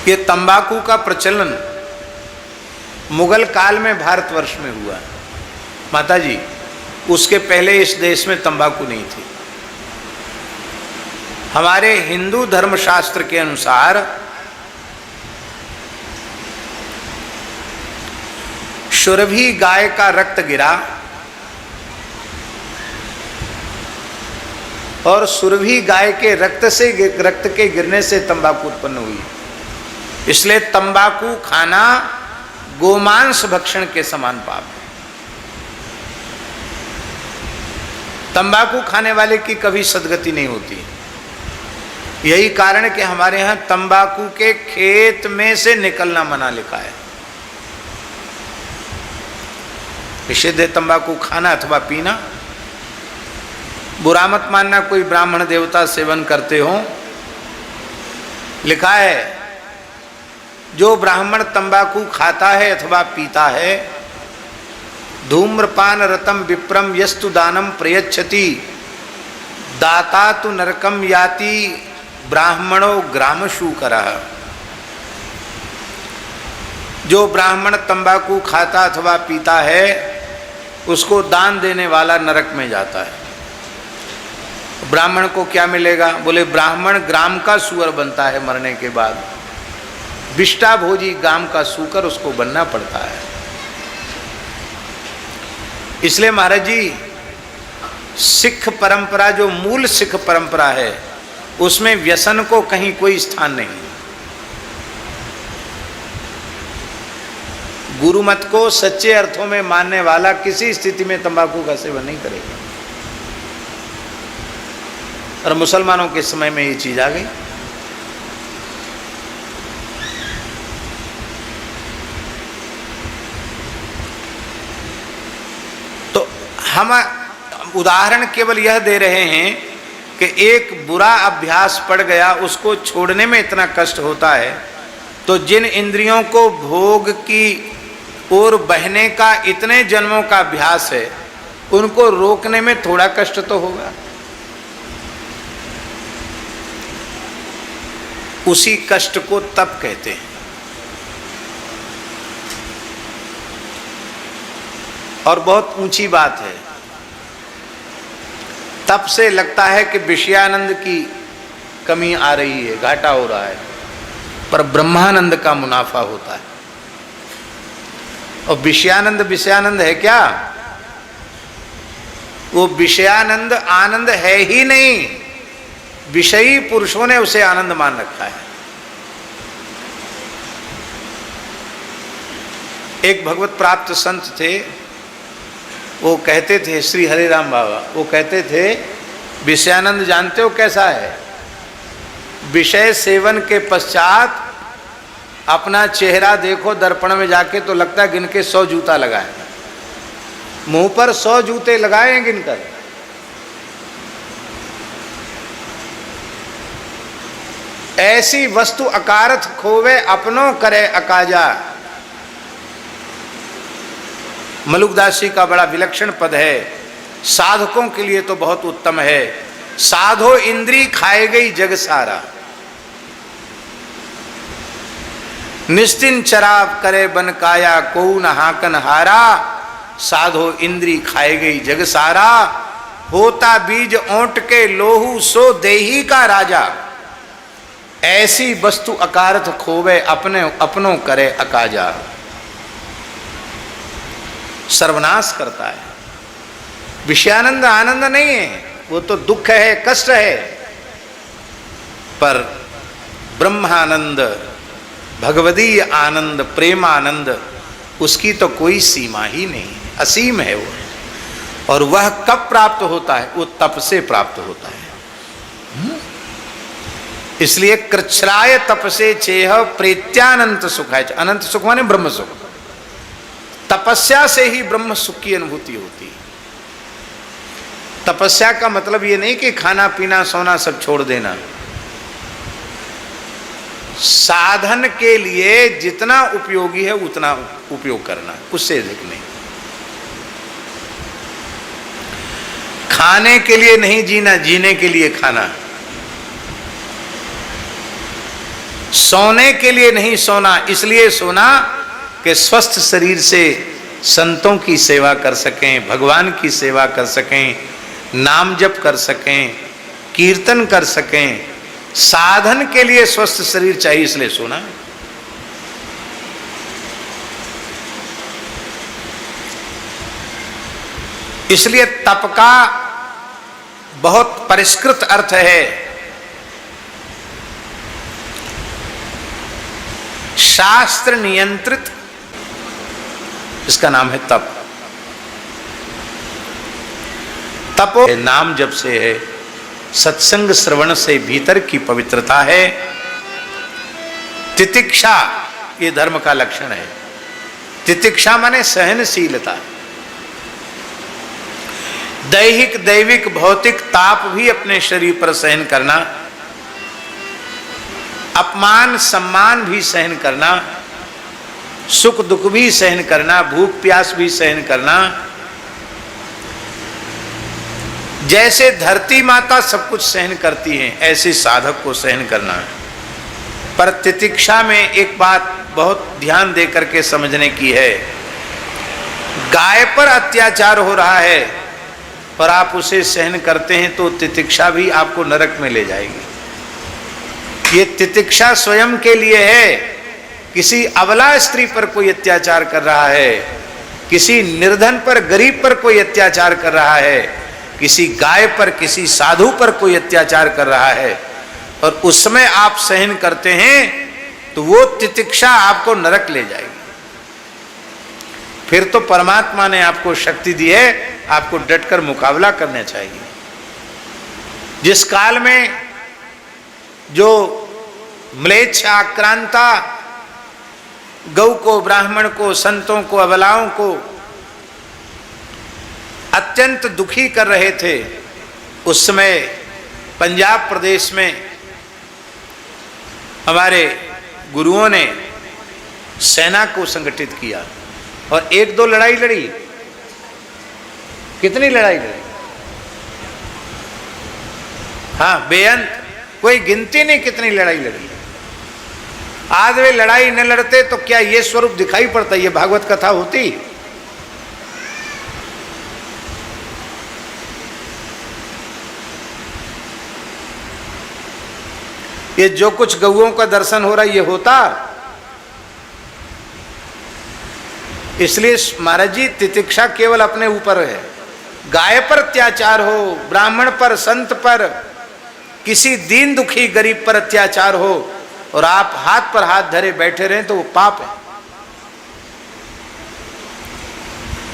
कि तंबाकू का प्रचलन मुगल काल में भारतवर्ष में हुआ। माता जी, उसके पहले इस देश में तंबाकू नहीं थी। हमारे हिंदू धर्मशास्त्र के अनुसार सुरभि गाय का रक्त गिरा और सुरभि गाय के रक्त के गिरने से तंबाकू उत्पन्न हुई। इसलिए तंबाकू खाना गोमांस भक्षण के समान पाप है। तंबाकू खाने वाले की कभी सदगति नहीं होती। यही कारण है कि हमारे यहाँ तंबाकू के खेत में से निकलना मना लिखा है। निषिद्ध है तंबाकू खाना अथवा पीना। बुरा मत मानना कोई ब्राह्मण देवता सेवन करते हो। लिखा है जो ब्राह्मण तंबाकू खाता है अथवा पीता है, धूम्रपान रतम विप्रम यस्तु दानम प्रयच्छति दाता तु नरकम याति ब्राह्मणो ग्रामशूकरः। जो ब्राह्मण तंबाकू खाता अथवा पीता है उसको दान देने वाला नरक में जाता है। ब्राह्मण को क्या मिलेगा? बोले ब्राह्मण ग्राम का सूअर बनता है मरने के बाद। विष्टा भोजी गाम का सूकर उसको बनना पड़ता है। इसलिए महाराज जी, सिख परंपरा जो मूल सिख परंपरा है उसमें व्यसन को कहीं कोई स्थान नहीं। गुरुमत को सच्चे अर्थों में मानने वाला किसी स्थिति में तंबाकू का सेवन नहीं करेगा। और मुसलमानों के समय में ये चीज आ गई। तो हम उदाहरण केवल यह दे रहे हैं कि एक बुरा अभ्यास पड़ गया, उसको छोड़ने में इतना कष्ट होता है, तो जिन इंद्रियों को भोग की ओर बहने का इतने जन्मों का अभ्यास है, उनको रोकने में थोड़ा कष्ट तो होगा। उसी कष्ट को तप कहते हैं। और बहुत ऊंची बात है। तप से लगता है कि विषयानंद की कमी आ रही है, घाटा हो रहा है, पर ब्रह्मानंद का मुनाफा होता है। और विषयानंद है क्या? वो विषयानंद आनंद है ही नहीं, विषयी पुरुषों ने उसे आनंद मान रखा है। एक भगवत प्राप्त संत थे, वो कहते थे, श्री हरिराम बाबा, वो कहते थे विषयानंद जानते हो कैसा है? विषय सेवन के पश्चात अपना चेहरा देखो दर्पण में जाके तो लगता है गिनके 100 जूता लगाए, मुंह पर 100 जूते लगाए हैं गिनकर। ऐसी वस्तु अकारथ खोवे अपनों करे अकाजा। मलुकदास जी का बड़ा विलक्षण पद है, साधकों के लिए तो बहुत उत्तम है। साधो इंद्री खाए गई जग सारा, निस्तिन चराब करे बन काया को न हाकन हारा। साधो इंद्री खाए गई जग सारा, होता बीज ओंट के लोहू सो देही का राजा। ऐसी वस्तु अकारथ खोवे अपनों करे अकाजा। सर्वनाश करता है। विषयानंद आनंद नहीं है, वो तो दुख है, कष्ट है। पर ब्रह्मानंद, भगवदीय आनंद, प्रेमानंद, उसकी तो कोई सीमा ही नहीं, असीम है वो। और वह कब प्राप्त होता है? वो तप से प्राप्त होता है। इसलिए कृच्छ्राय तपसे चेह प्रेत्यानंत सुखाय। अनंत सुख माने ब्रह्म सुख। तपस्या से ही ब्रह्म सुख की अनुभूति होती है। तपस्या का मतलब ये नहीं कि खाना पीना सोना सब छोड़ देना। साधन के लिए जितना उपयोगी है उतना उपयोग करना, उससे अधिक नहीं। खाने के लिए नहीं जीना, जीने के लिए खाना। सोने के लिए नहीं सोना, इसलिए सोना कि स्वस्थ शरीर से संतों की सेवा कर सकें, भगवान की सेवा कर सकें, नाम जप कर सकें, कीर्तन कर सकें। साधन के लिए स्वस्थ शरीर चाहिए, इसलिए सोना। इसलिए तप का बहुत परिष्कृत अर्थ है, शास्त्र नियंत्रित, इसका नाम है तप। तप नाम जप से है, सत्संग श्रवण से भीतर की पवित्रता है। तितिक्षा ये धर्म का लक्षण है। तितिक्षा माने सहनशीलता। दैहिक दैविक भौतिक ताप भी अपने शरीर पर सहन करना, अपमान सम्मान भी सहन करना, सुख दुख भी सहन करना, भूख प्यास भी सहन करना। जैसे धरती माता सब कुछ सहन करती हैं, ऐसे साधक को सहन करना है। पर तितिक्षा में एक बात बहुत ध्यान दे करके समझने की है। गाय पर अत्याचार हो रहा है पर आप उसे सहन करते हैं तो तितिक्षा भी आपको नरक में ले जाएगी। ये तितिक्षा स्वयं के लिए है। किसी अबला स्त्री पर कोई अत्याचार कर रहा है, किसी निर्धन पर गरीब पर कोई अत्याचार कर रहा है, किसी गाय पर किसी साधु पर कोई अत्याचार कर रहा है और उसमें आप सहन करते हैं तो वो तितिक्षा आपको नरक ले जाएगी। फिर तो परमात्मा ने आपको शक्ति दी है, आपको डटकर मुकाबला करना चाहिए। जिस काल में जो म्लेच्छ आक्रांता गौ को, ब्राह्मण को, संतों को, अबलाओं को अत्यंत दुखी कर रहे थे, उस समय पंजाब प्रदेश में हमारे गुरुओं ने सेना को संगठित किया और एक दो लड़ाई लड़ी। कितनी लड़ाई लड़ी? हाँ, बेअंत, कोई गिनती नहीं कितनी लड़ाई लड़ी। आज वे लड़ाई न लड़ते तो क्या ये स्वरूप दिखाई पड़ता, ये भागवत कथा होती? ये जो कुछ गौओं का दर्शन हो रहा है ये होता? इसलिए महाराज जी तितिक्षा केवल अपने ऊपर है। गाय पर अत्याचार हो, ब्राह्मण पर, संत पर, किसी दीन दुखी गरीब पर अत्याचार हो और आप हाथ पर हाथ धरे बैठे रहें तो वो पाप है।